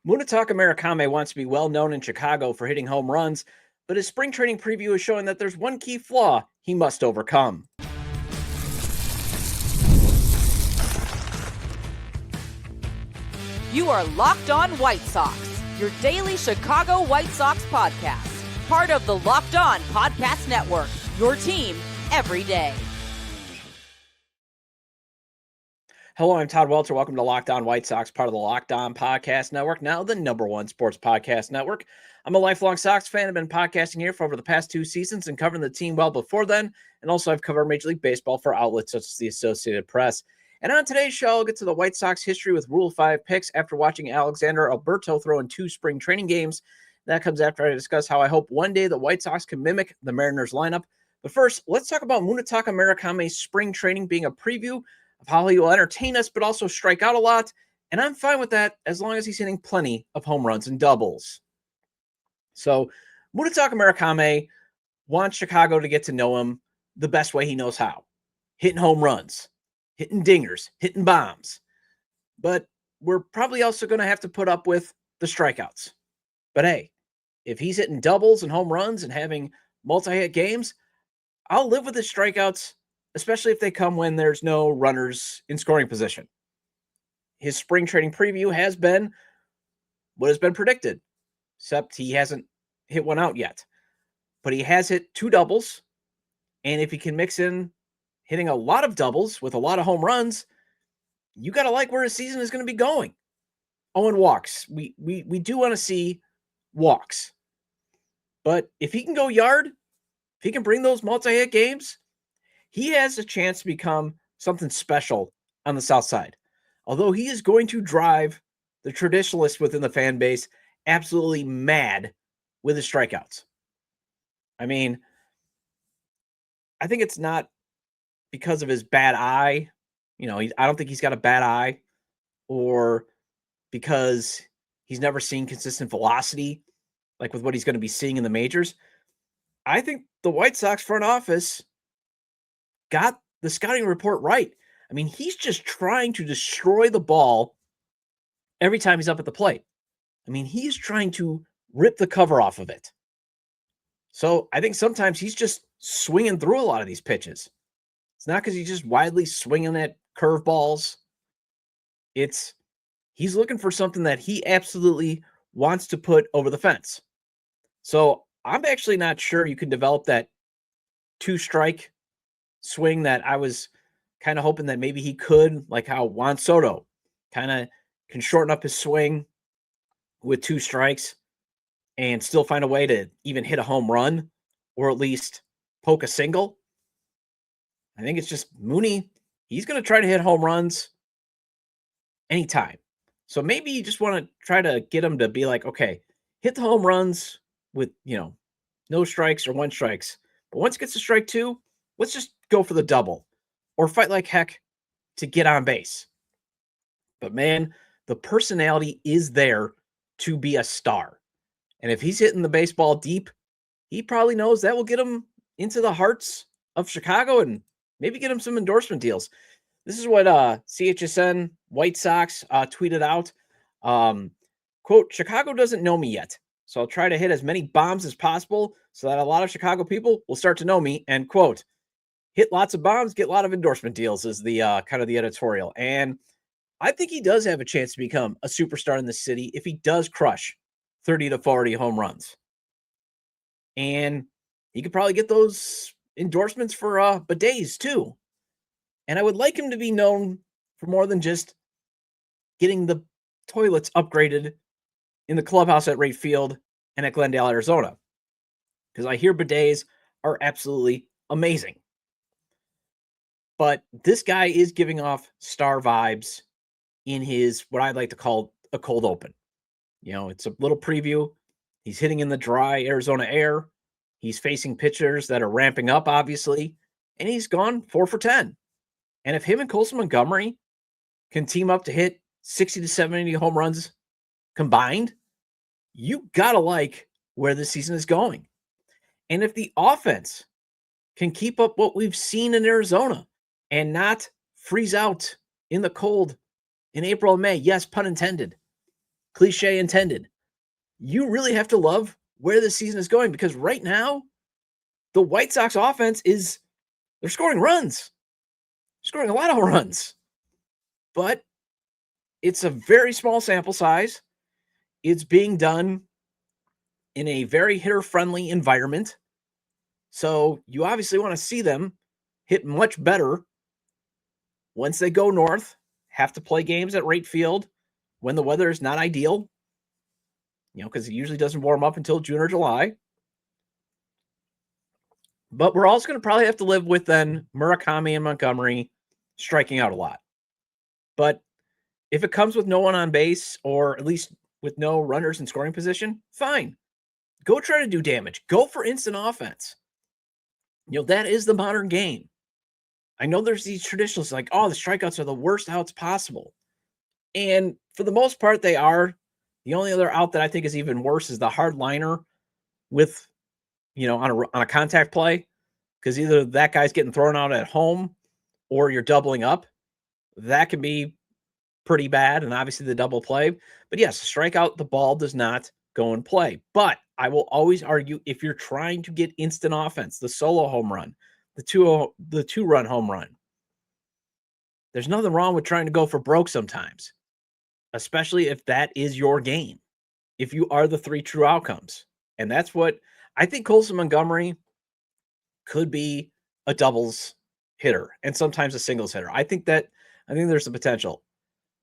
Munetaka Murakami wants to be well known in Chicago for hitting home runs, but his spring training preview is showing that there's one key flaw he must overcome. You are Locked On White Sox, your daily Chicago White Sox podcast. Part of the Locked On Podcast Network, your team every day. Hello, I'm Todd Welter. Welcome to Locked On White Sox, part of the Locked On Podcast Network, now the #1 sports podcast network. I'm a lifelong Sox fan. I've been podcasting here for over the past 2 seasons and covering the team well before then. And also I've covered Major League Baseball for outlets such as the Associated Press. And on today's show, I'll get to the White Sox history with Rule 5 picks after watching Alexander Alberto throw in 2 spring training games. That comes after I discuss how I hope one day the White Sox can mimic the Mariners lineup. But first, let's talk about Munetaka Murakami's spring training being a preview of how he will entertain us, but also strike out a lot. And I'm fine with that as long as he's hitting plenty of home runs and doubles. So Munetaka Murakami wants Chicago to get to know him the best way he knows how. Hitting home runs, hitting dingers, hitting bombs. But we're probably also going to have to put up with the strikeouts. But hey, if he's hitting doubles and home runs and having multi-hit games, I'll live with his strikeouts, especially if they come when there's no runners in scoring position. His spring training preview has been what has been predicted, except he hasn't hit one out yet. But he has hit 2 doubles, and if he can mix in hitting a lot of doubles with a lot of home runs, you got to like where his season is going to be going. Oh, and walks. We do want to see walks. But if he can go yard, if he can bring those multi-hit games, he has a chance to become something special on the South Side. Although he is going to drive the traditionalists within the fan base absolutely mad with his strikeouts. I mean, I think it's not because of his bad eye. I don't think he's got a bad eye, or because he's never seen consistent velocity, like with what he's going to be seeing in the majors. I think the White Sox front office got the scouting report right. I mean, he's just trying to destroy the ball every time he's up at the plate. I mean, he's trying to rip the cover off of it. So I think sometimes he's just swinging through a lot of these pitches. It's not because he's just widely swinging at curveballs. He's looking for something that he absolutely wants to put over the fence. So I'm actually not sure you can develop that 2-strike swing that I was kind of hoping that maybe he could, like how Juan Soto kind of can shorten up his swing with 2 strikes and still find a way to even hit a home run or at least poke a single. I think it's just Mooney. He's going to try to hit home runs anytime. So maybe you just want to try to get him to be like, okay, hit the home runs with, no strikes or 1 strikes. But once it gets to strike 2, let's just go for the double or fight like heck to get on base. But man, the personality is there to be a star. And if he's hitting the baseball deep, he probably knows that will get him into the hearts of Chicago and maybe get him some endorsement deals. This is what CHSN White Sox tweeted out. Quote, "Chicago doesn't know me yet, so I'll try to hit as many bombs as possible so that a lot of Chicago people will start to know me." And quote, "Hit lots of bombs, get a lot of endorsement deals," is the kind of the editorial. And I think he does have a chance to become a superstar in the city if he does crush 30 to 40 home runs. And he could probably get those endorsements for bidets too. And I would like him to be known for more than just getting the toilets upgraded in the clubhouse at Wright Field and at Glendale, Arizona. Because I hear bidets are absolutely amazing. But this guy is giving off star vibes in his, what I'd like to call a cold open. It's a little preview. He's hitting in the dry Arizona air. He's facing pitchers that are ramping up, obviously. And he's gone 4 for 10. And if him and Colson Montgomery can team up to hit 60 to 70 home runs combined, you got to like where the season is going. And if the offense can keep up what we've seen in Arizona and not freeze out in the cold in April and May, yes, pun intended, cliche intended. You really have to love where the season is going, because right now, the White Sox offense they're scoring runs, scoring a lot of runs, but it's a very small sample size. It's being done in a very hitter-friendly environment. So you obviously want to see them hit much better once they go north, have to play games at Wright Field when the weather is not ideal, because it usually doesn't warm up until June or July. But we're also going to probably have to live with then Murakami and Montgomery striking out a lot. But if it comes with no one on base, or at least with no runners in scoring position, fine. Go try to do damage. Go for instant offense. That is the modern game. I know there's these traditionalists like, oh, the strikeouts are the worst outs possible. And for the most part, they are. The only other out that I think is even worse is the hard liner with, on a contact play, because either that guy's getting thrown out at home or you're doubling up. That can be pretty bad, and obviously the double play. But yes, strikeout, the ball does not go in play. But I will always argue, if you're trying to get instant offense, the solo home run, the two-run home run, there's nothing wrong with trying to go for broke sometimes, especially if that is your game, if you are the three true outcomes. And that's what I think. Colson Montgomery could be a doubles hitter and sometimes a singles hitter. I think there's the potential.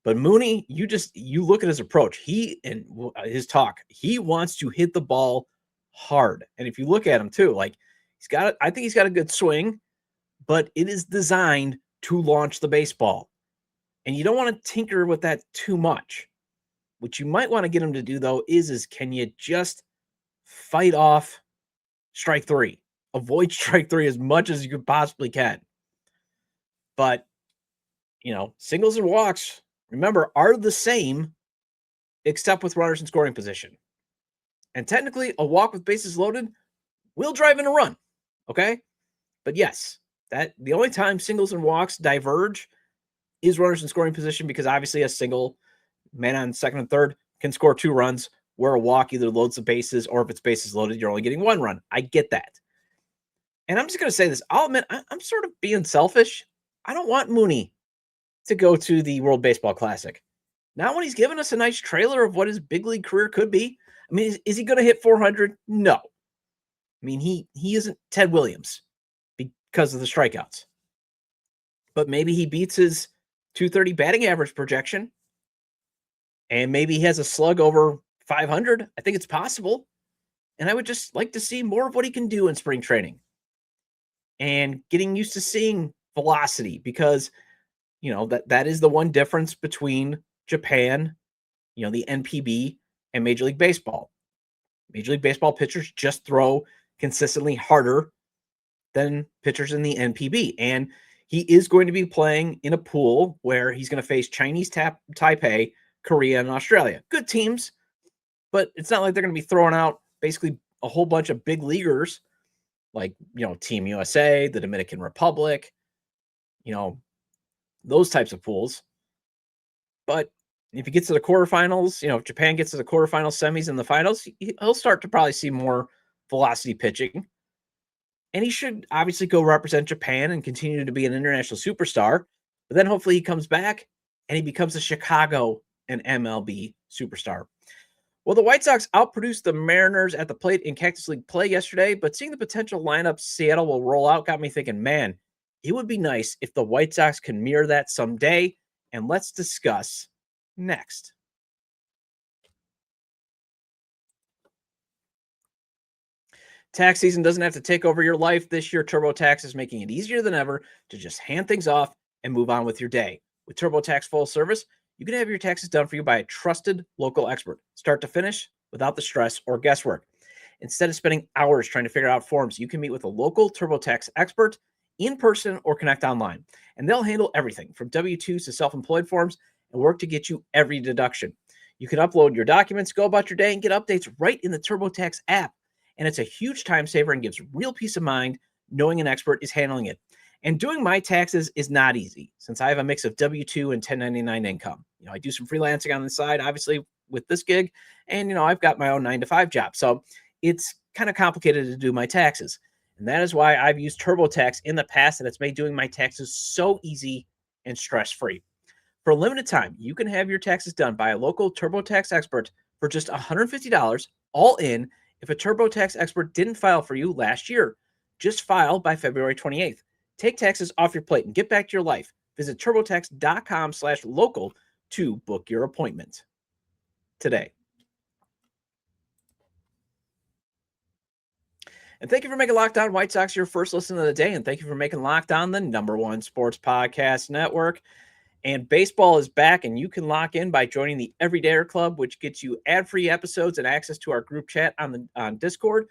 But Mooney, you look at his approach, he and his talk, he wants to hit the ball hard. And if you look at him too, like I think he's got a good swing, but it is designed to launch the baseball. And you don't want to tinker with that too much. What you might want to get him to do, though, is can you just fight off strike three? Avoid strike three as much as you possibly can. But, singles and walks, remember, are the same, except with runners in scoring position. And technically, a walk with bases loaded will drive in a run, okay? But yes, the only time singles and walks diverge is runners in scoring position, because obviously a single, man on second and third, can score 2 runs, where a walk either loads the bases, or if it's bases loaded, you're only getting 1 run. I get that. And I'm just going to say this. I'll admit, I'm sort of being selfish. I don't want Mooney to go to the World Baseball Classic. Not when he's given us a nice trailer of what his big league career could be. I mean, is he going to hit 400? No. I mean, he isn't Ted Williams because of the strikeouts. But maybe he beats his 230 batting average projection, and maybe he has a slug over 500. I think it's possible. And I would just like to see more of what he can do in spring training and getting used to seeing velocity, because that is the one difference between Japan, the NPB, and Major League Baseball. Major League Baseball pitchers just throw consistently harder than pitchers in the NPB. And he is going to be playing in a pool where he's going to face Chinese Taipei, Korea, and Australia. Good teams, but it's not like they're going to be throwing out basically a whole bunch of big leaguers like, Team USA, the Dominican Republic, those types of pools. But if he gets to the quarterfinals, if Japan gets to the quarterfinals, semis, and the finals, he'll start to probably see more velocity pitching. And he should obviously go represent Japan and continue to be an international superstar. But then hopefully he comes back and he becomes a Chicago and MLB superstar. Well, the White Sox outproduced the Mariners at the plate in Cactus League play yesterday, but seeing the potential lineup Seattle will roll out got me thinking, man, it would be nice if the White Sox can mirror that someday. And let's discuss next. Tax season doesn't have to take over your life. This year, TurboTax is making it easier than ever to just hand things off and move on with your day. With TurboTax full service, you can have your taxes done for you by a trusted local expert, start to finish, without the stress or guesswork. Instead of spending hours trying to figure out forms, you can meet with a local TurboTax expert in person or connect online, and they'll handle everything from W-2s to self-employed forms and work to get you every deduction. You can upload your documents, go about your day, and get updates right in the TurboTax app. And it's a huge time saver and gives real peace of mind knowing an expert is handling it. And doing my taxes is not easy, since I have a mix of W-2 and 1099 income. I do some freelancing on the side, obviously, with this gig. And, I've got my own 9 to 5 job. So it's kind of complicated to do my taxes. And that is why I've used TurboTax in the past, and it's made doing my taxes so easy and stress-free. For a limited time, you can have your taxes done by a local TurboTax expert for just $150 all in if a TurboTax expert didn't file for you last year. Just file by February 28th. Take taxes off your plate and get back to your life. Visit turbotax.com/local to book your appointment today. And thank you for making Locked On White Sox your first listen of the day. And thank you for making Locked On the #1 sports podcast network. And baseball is back, and you can lock in by joining the Everydayer Club, which gets you ad-free episodes and access to our group chat on Discord.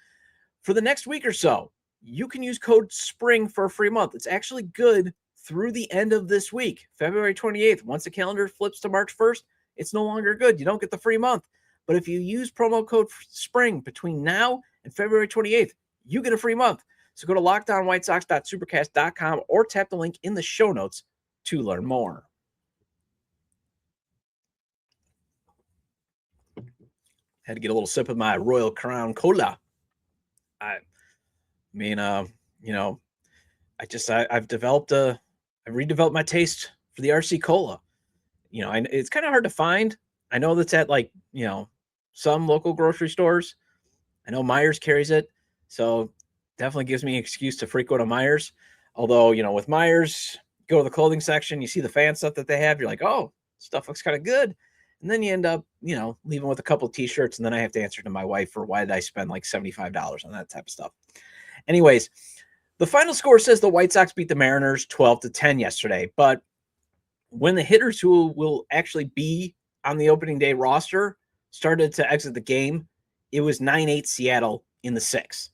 For the next week or so, you can use code SPRING for a free month. It's actually good through the end of this week, February 28th. Once the calendar flips to March 1st, it's no longer good. You don't get the free month. But if you use promo code SPRING between now and February 28th, you get a free month. So go to lockedonwhitesox.supercast.com or tap the link in the show notes to learn more. Had to get a little sip of my Royal Crown Cola. I've redeveloped my taste for the RC Cola. It's kind of hard to find. I know that's at some local grocery stores. I know Myers carries it. So definitely gives me an excuse to frequent a Myers. Although, with Myers, go to the clothing section, you see the fan stuff that they have. You're like, oh, stuff looks kind of good. And then you end up, leaving with a couple of t-shirts. And then I have to answer to my wife for why did I spend like $75 on that type of stuff. Anyways, the final score says the White Sox beat the Mariners 12-10 yesterday. But when the hitters who will actually be on the opening day roster started to exit the game, it was 9-8 Seattle in the 6th.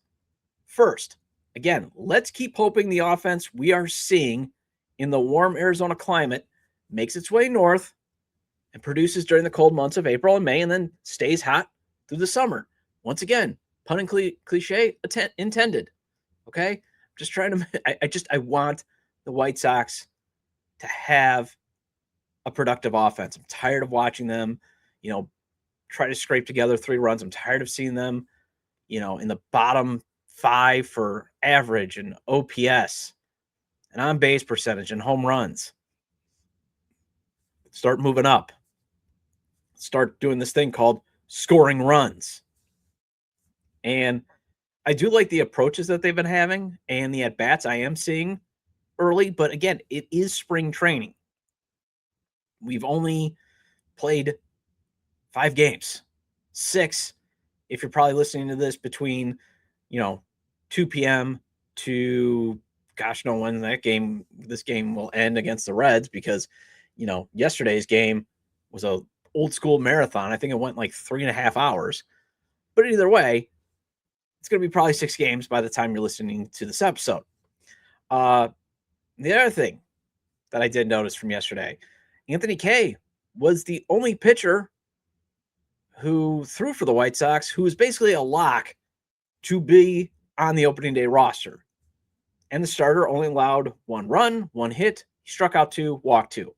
First, again, let's keep hoping the offense we are seeing in the warm Arizona climate makes its way north and produces during the cold months of April and May, and then stays hot through the summer. Once again, pun and cliche intended. Okay? I'm just trying to, I want the White Sox to have a productive offense. I'm tired of watching them, try to scrape together 3 runs. I'm tired of seeing them, in the bottom 5 for average and OPS and on base percentage and home runs. Start moving up. Start doing this thing called scoring runs. And I do like the approaches that they've been having and the at-bats I am seeing early. But again, it is spring training. We've only played 5 games. 6, if you're probably listening to this between, 2 p.m. to gosh knows when this game will end against the Reds, because, yesterday's game was a old school marathon. I think it went like 3.5 hours. But either way, it's going to be probably 6 games by the time you're listening to this episode. The other thing that I did notice from yesterday, Anthony Kay was the only pitcher who threw for the White Sox who was basically a lock to be on the opening day roster. And the starter only allowed 1 run, 1 hit. He struck out 2, walked 2.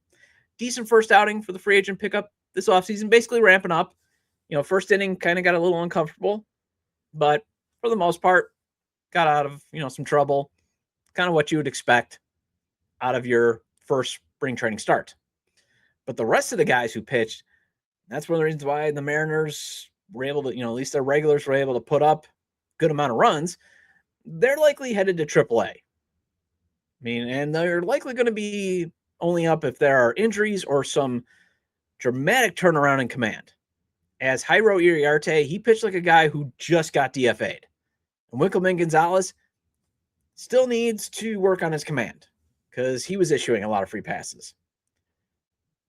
Decent first outing for the free agent pickup this offseason, basically ramping up. First inning kind of got a little uncomfortable, but for the most part, got out of, some trouble. Kind of what you would expect out of your first spring training start. But the rest of the guys who pitched, that's one of the reasons why the Mariners were able to, at least their regulars were able to put up a good amount of runs. They're likely headed to AAA. And they're likely going to be only up if there are injuries or some dramatic turnaround in command. As Jairo Iriarte, he pitched like a guy who just got DFA'd. And Winkelman Gonzalez still needs to work on his command because he was issuing a lot of free passes.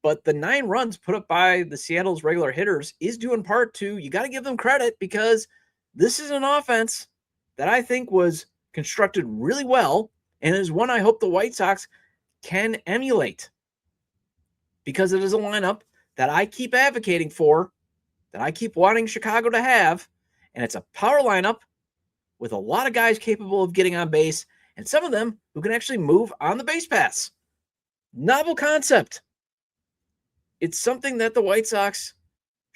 But the 9 runs put up by the Seattle's regular hitters is due in part to, you got to give them credit, because this is an offense that I think was constructed really well and is one I hope the White Sox can emulate, because it is a lineup that I keep advocating for, that I keep wanting Chicago to have, and it's a power lineup with a lot of guys capable of getting on base, and some of them who can actually move on the base paths. Novel concept. It's something that the White Sox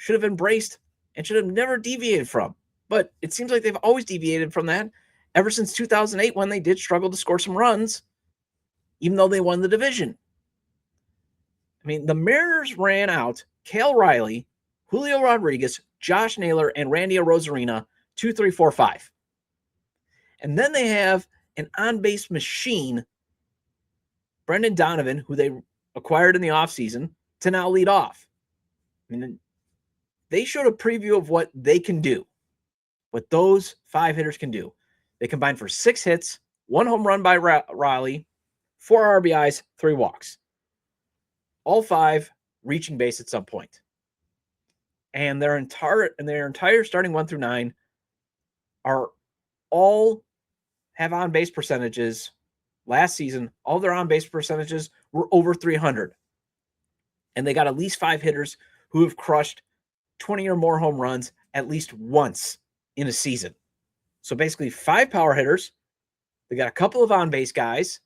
should have embraced and should have never deviated from. But it seems like they've always deviated from that ever since 2008 when they did struggle to score some runs, even though they won the division. I mean, the Mariners ran out Cale Riley, Julio Rodriguez, Josh Naylor, and Randy Arozarena 2, 3, 4, 5. And then they have an on-base machine, Brendan Donovan, who they acquired in the offseason, to now lead off. I mean, they showed a preview of what they can do, what those 5 hitters can do. They combined for 6 hits, 1 home run by Riley, 4 RBIs, 3 walks. All 5 reaching base at some point. And their entire starting 1 through 9 are all have on-base percentages. Last season, all their on-base percentages were over 300. And they got at least 5 hitters who have crushed 20 or more home runs at least once in a season. So basically 5 power hitters. They got a couple of on-base guys.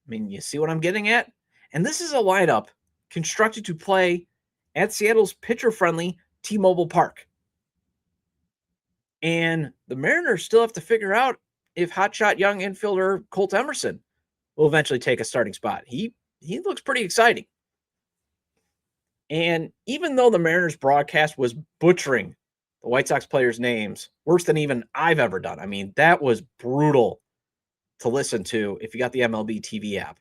I mean, you see what I'm getting at? And this is a lineup constructed to play at Seattle's pitcher-friendly T-Mobile Park. And the Mariners still have to figure out if hotshot young infielder Colt Emerson will eventually take a starting spot. He looks pretty exciting. And even though the Mariners broadcast was butchering the White Sox players' names worse than even I've ever done, I mean, that was brutal to listen to if you got the MLB TV app.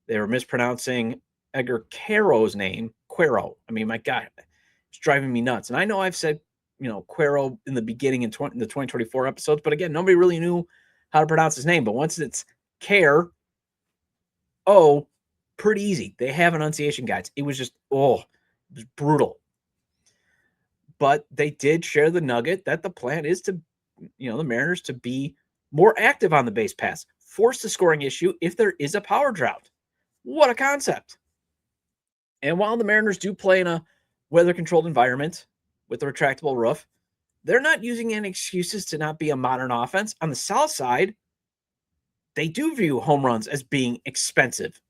They were mispronouncing Edgar Quero's name, Quero. I mean, my God, it's driving me nuts. And I know I've said, Quero in the beginning in the 2024 episodes, but again, nobody really knew how to pronounce his name. But once it's Care, pretty easy. They have enunciation guides. It was just, it was brutal. But they did share the nugget that the plan is to, the Mariners to be more active on the base pass, force the scoring issue if there is a power drought. What a concept. And while the Mariners do play in a weather-controlled environment with a retractable roof, they're not using any excuses to not be a modern offense. On the south side, they do view home runs as being expensive,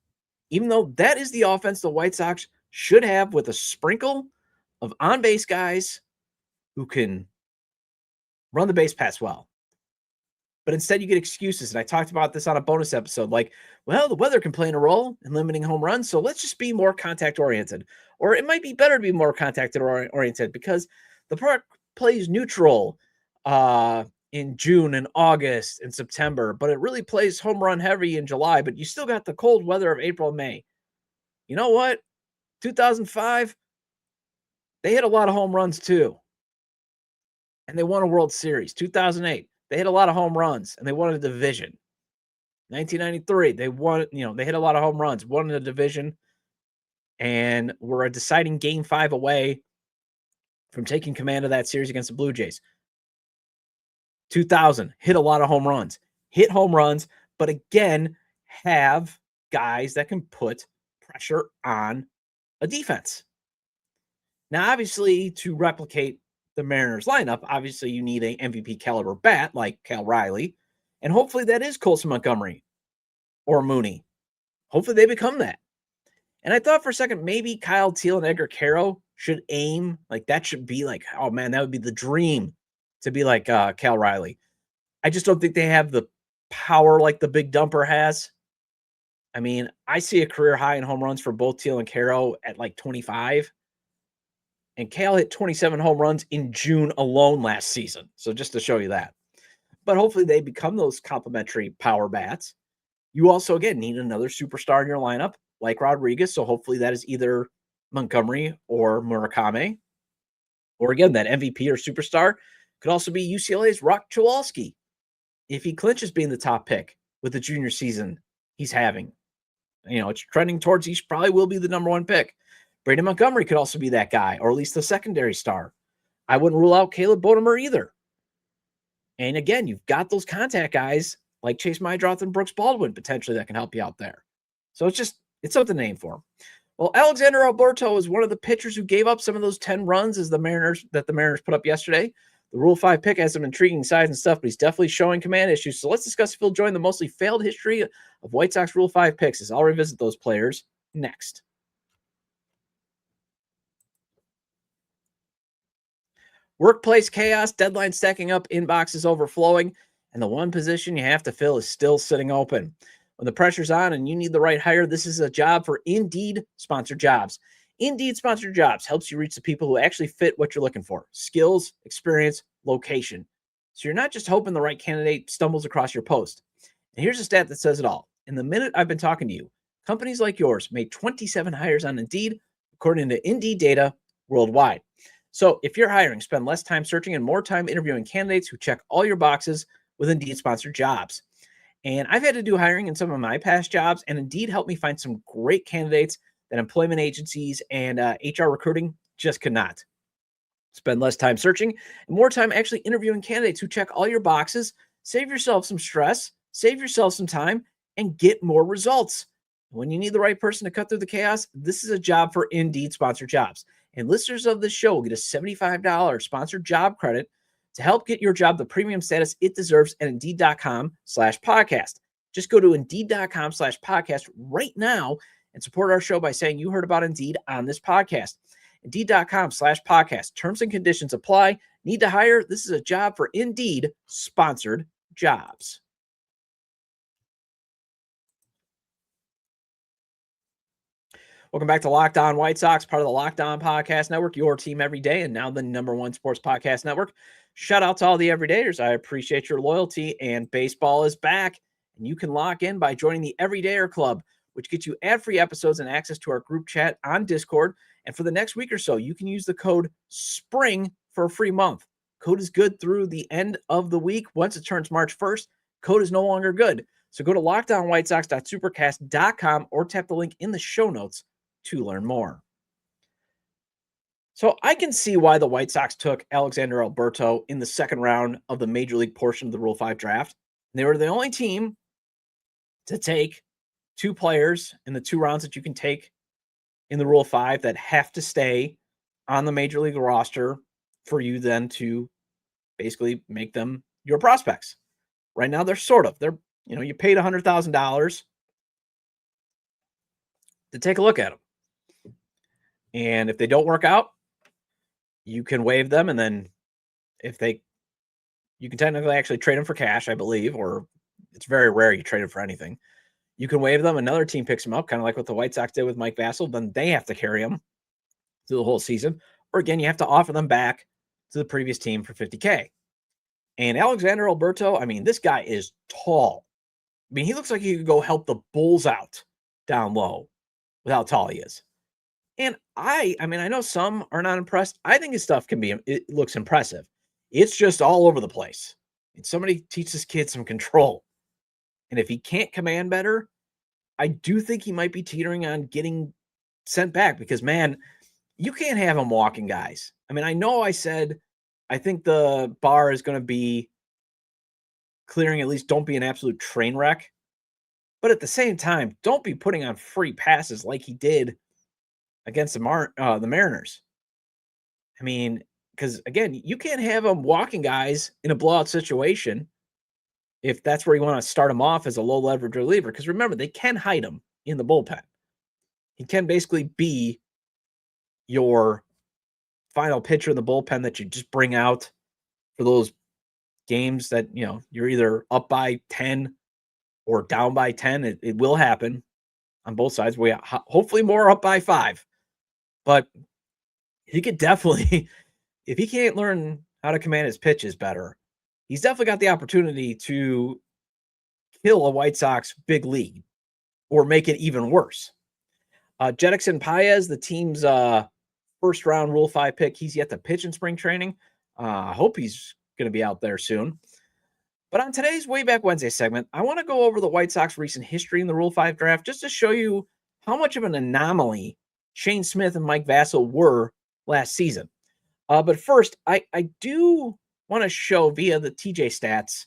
even though that is the offense the White Sox should have with a sprinkle of on-base guys who can run the base pass well. But instead you get excuses, and I talked about this on a bonus episode, like, well, the weather can play a role in limiting home runs, so let's just be more contact-oriented. Or it might be better to be more contact-oriented because the park plays neutral in June and August and September, but it really plays home run heavy in July, but you still got the cold weather of April and May. You know what? 2005, they hit a lot of home runs too. And they won a World Series. 2008, they hit a lot of home runs and they won a division. 1993, they won, they hit a lot of home runs, won a division, and were a deciding Game 5 away from taking command of that series against the Blue Jays. 2000, hit a lot of home runs, but again, have guys that can put pressure on a defense. Now, obviously, to replicate the Mariners lineup, obviously you need an MVP caliber bat like Cale Riley, and hopefully that is Colson Montgomery or Mooney. Hopefully they become that. And I thought for a second, maybe Kyle Teal and Edgar Quero should aim, like that should be like, oh man, that would be the dream to be like Cale Riley. I just don't think they have the power like the big dumper has. I mean, I see a career high in home runs for both Teal and Quero at like 25. And Cale hit 27 home runs in June alone last season. So just to show you that. But hopefully they become those complementary power bats. You also, again, need another superstar in your lineup like Rodriguez. So hopefully that is either Montgomery or Murakami. Or again, that MVP or superstar could also be UCLA's Rock Chowalski if he clinches being the top pick with the junior season he's having. It's trending towards he probably will be the number 1 pick. Brandon Montgomery could also be that guy, or at least the secondary star. I wouldn't rule out Caleb Bodemer either. And again, you've got those contact guys like Chase Meidroth and Brooks Baldwin potentially that can help you out there. So it's something to name for him. Well, Alexander Alberto is one of the pitchers who gave up some of those 10 runs the Mariners put up yesterday. The Rule 5 pick has some intriguing size and stuff, but he's definitely showing command issues. So let's discuss if he'll join the mostly failed history of White Sox Rule 5 picks as I'll revisit those players next. Workplace chaos, deadline stacking up, inboxes overflowing, and the one position you have to fill is still sitting open. When the pressure's on and you need the right hire, this is a job for Indeed sponsored jobs. Indeed sponsored jobs helps you reach the people who actually fit what you're looking for: skills, experience, location. So you're not just hoping the right candidate stumbles across your post. And here's a stat that says it all. In the minute I've been talking to you, companies like yours made 27 hires on Indeed, according to Indeed data worldwide. So if you're hiring, spend less time searching and more time interviewing candidates who check all your boxes with Indeed sponsored jobs. And I've had to do hiring in some of my past jobs, and Indeed helped me find some great candidates that employment agencies and HR recruiting just could not. Spend less time searching and more time actually interviewing candidates who check all your boxes. Save yourself some stress, save yourself some time, and get more results. When you need the right person to cut through the chaos, this is a job for Indeed sponsored jobs. And listeners of this show will get a $75 sponsored job credit to help get your job the premium status it deserves at Indeed.com/podcast. Just go to Indeed.com/podcast right now and support our show by saying you heard about Indeed on this podcast. Indeed.com/podcast. Terms and conditions apply. Need to hire? This is a job for Indeed sponsored jobs. Welcome back to Locked On White Sox, part of the Locked On Podcast Network, your team every day, and now the #1 sports podcast network. Shout out to all the everydayers. I appreciate your loyalty, and baseball is back. And you can lock in by joining the Everydayer Club, which gets you ad-free episodes and access to our group chat on Discord. And for the next week or so, you can use the code SPRING for a free month. Code is good through the end of the week. Once it turns March 1st, code is no longer good. So go to LockedOnWhiteSox.supercast.com or tap the link in the show notes to learn more. So I can see why the White Sox took Alexander Alberto in the second round of the Major League portion of the Rule 5 draft. They were the only team to take two players in the two rounds that you can take in the Rule 5 that have to stay on the Major League roster for you then to basically make them your prospects. Right now, they're you paid $100,000 to take a look at them. And if they don't work out, you can waive them. And then you can technically actually trade them for cash, I believe, or it's very rare you trade them for anything. You can waive them. Another team picks them up, kind of like what the White Sox did with Mike Vasil. Then they have to carry them through the whole season. Or again, you have to offer them back to the previous team for $50K. And Alexander Alberto, this guy is tall. He looks like he could go help the Bulls out down low with how tall he is. And I know some are not impressed. I think his stuff it looks impressive. It's just all over the place. And somebody teach this kid some control. And if he can't command better, I do think he might be teetering on getting sent back because, man, you can't have him walking guys. I know I said I think the bar is going to be clearing, at least don't be an absolute train wreck. But at the same time, don't be putting on free passes like he did against the Mariners. Because, again, you can't have him walking guys in a blowout situation if that's where you want to start him off as a low-leverage reliever. Because remember, they can hide him in the bullpen. He can basically be your final pitcher in the bullpen that you just bring out for those games that, you're either up by 10 or down by 10. It will happen on both sides. We hopefully more up by 5. But he could definitely, if he can't learn how to command his pitches better, he's definitely got the opportunity to kill a White Sox big lead or make it even worse. Jedrickson Paez, the team's first round Rule 5 pick, he's yet to pitch in spring training. I hope he's going to be out there soon. But on today's Way Back Wednesday segment, I want to go over the White Sox recent history in the Rule 5 draft just to show you how much of an anomaly Shane Smith and Mike Vasil were last season. But first, I do want to show via the TJ Stats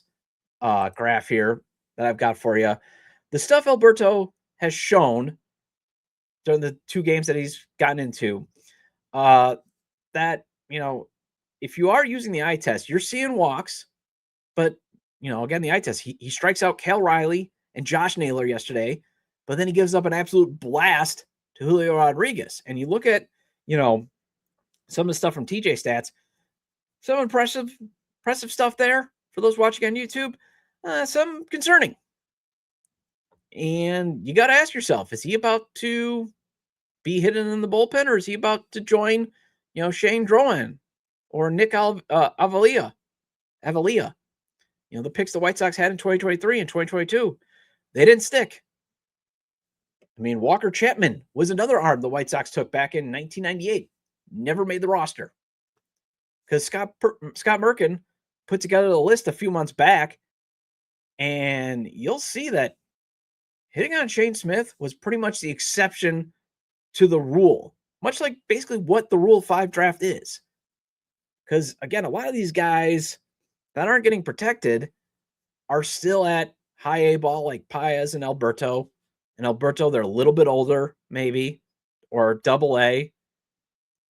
graph here that I've got for you the stuff Alberto has shown during the 2 games that he's gotten into. That, if you are using the eye test, you're seeing walks, but, again, the eye test, he strikes out Cal Riley and Josh Naylor yesterday, but then he gives up an absolute blast to Julio Rodriguez. And you look at, some of the stuff from TJ Stats, Some impressive stuff there for those watching on YouTube. Some concerning. And you got to ask yourself, is he about to be hidden in the bullpen, or is he about to join, Shane Drowan or Nick Avalia? The picks the White Sox had in 2023 and 2022, they didn't stick. I mean, Walker Chapman was another arm the White Sox took back in 1998. Never made the roster. Because Scott Merkin put together the list a few months back, and you'll see that hitting on Shane Smith was pretty much the exception to the rule, much like basically what the Rule 5 draft is. Because, again, a lot of these guys that aren't getting protected are still at high A ball, like Paez and Alberto. And Alberto, they're a little bit older, maybe, or double A.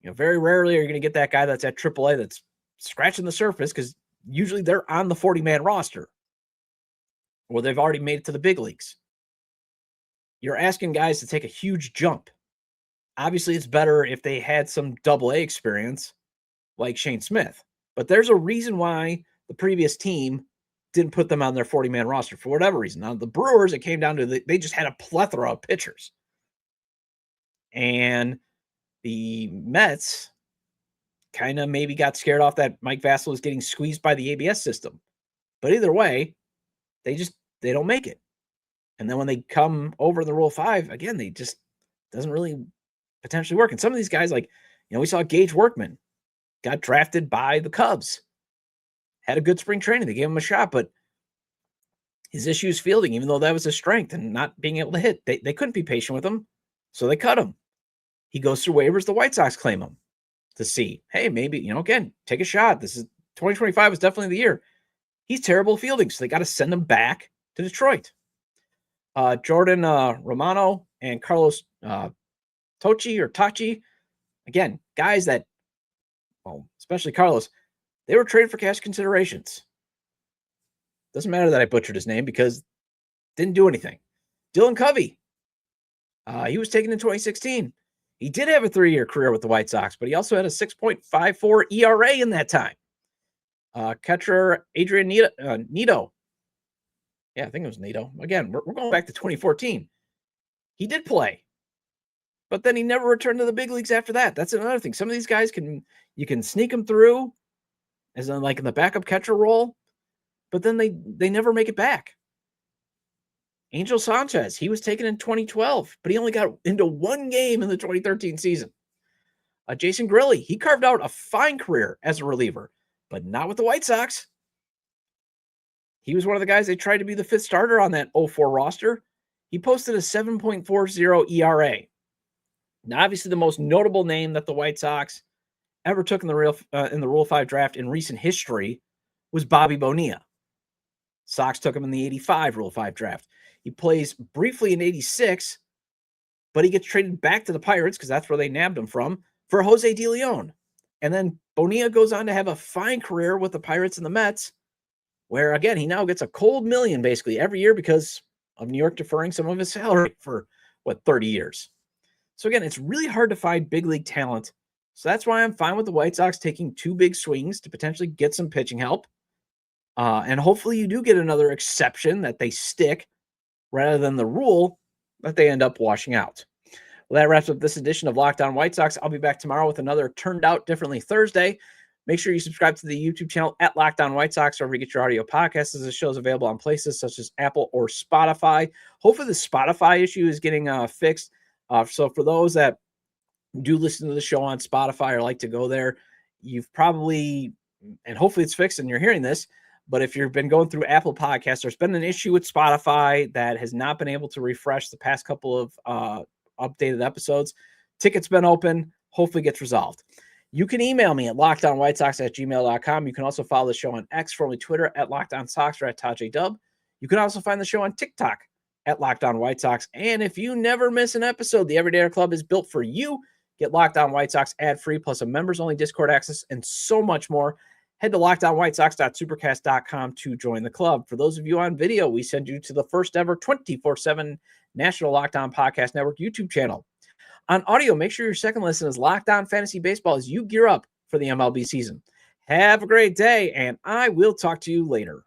Very rarely are you going to get that guy that's at triple A that's scratching the surface, because usually they're on the 40-man roster or they've already made it to the big leagues. You're asking guys to take a huge jump. Obviously, it's better if they had some double A experience like Shane Smith. But there's a reason why the previous team didn't put them on their 40-man roster for whatever reason. Now, the Brewers, it came down to they just had a plethora of pitchers. And the Mets kind of maybe got scared off that Mike Vasil was getting squeezed by the ABS system. But either way, they don't make it. And then when they come over the Rule 5, again, they just doesn't really potentially work. And some of these guys, like, we saw Gage Workman got drafted by the Cubs. Had a good spring training. They gave him a shot, but his issue is fielding, even though that was his strength, and not being able to hit. They couldn't be patient with him, so they cut him. He goes through waivers. The White Sox claim him to see, hey, maybe, again, take a shot. This is 2025 is definitely the year. He's terrible fielding, so they got to send him back to Detroit. Jordan Romano and Carlos Tachi, again, guys that, well, especially Carlos, they were traded for cash considerations. Doesn't matter that I butchered his name because didn't do anything. Dylan Covey, he was taken in 2016. He did have a 3-year career with the White Sox, but he also had a 6.54 ERA in that time. Catcher Adrian Nito. Yeah, I think it was Nito. Again, we're going back to 2014. He did play, but then he never returned to the big leagues after that. That's another thing. Some of these guys you can sneak them through as in like in the backup catcher role, but then they never make it back. Angel Sanchez, he was taken in 2012, but he only got into one game in the 2013 season. Jason Grilli, he carved out a fine career as a reliever, but not with the White Sox. He was one of the guys they tried to be the fifth starter on that 04 roster. He posted a 7.40 ERA. Now, obviously, the most notable name that the White Sox ever took in the Rule 5 draft in recent history was Bobby Bonilla. Sox took him in the 85 Rule 5 draft. He plays briefly in 86, but he gets traded back to the Pirates because that's where they nabbed him from, for Jose De Leon. And then Bonilla goes on to have a fine career with the Pirates and the Mets, where, again, he now gets a cold $1 million basically every year because of New York deferring some of his salary for, 30 years. So, again, it's really hard to find big league talent. So that's why I'm fine with the White Sox taking 2 big swings to potentially get some pitching help. And hopefully you do get another exception that they stick rather than the rule that they end up washing out. Well, that wraps up this edition of Locked On White Sox. I'll be back tomorrow with another Turned Out Differently Thursday. Make sure you subscribe to the YouTube channel at Locked On White Sox, wherever you get your audio podcasts, as the show is available on places such as Apple or Spotify. Hopefully the Spotify issue is getting fixed. So for those that do listen to the show on Spotify or like to go there, you've probably, and hopefully it's fixed and you're hearing this, but if you've been going through Apple Podcasts, there's been an issue with Spotify that has not been able to refresh the past couple of updated episodes. Ticket's been open. Hopefully gets resolved. You can email me at lockedonwhitesox@gmail.com. You can also follow the show on X, formerly Twitter, at LockedOnSox or at TajJDub. You can also find the show on TikTok at Locked On White Sox. And if you never miss an episode, the Everydayer Club is built for you. Get Locked On White Sox ad-free, plus a members-only Discord access, and so much more. Head to LockedOnWhiteSox.supercast.com to join the club. For those of you on video, we send you to the first ever 24/7 National Locked On Podcast Network YouTube channel. On audio, make sure your second listen is Locked On Fantasy Baseball as you gear up for the MLB season. Have a great day, and I will talk to you later.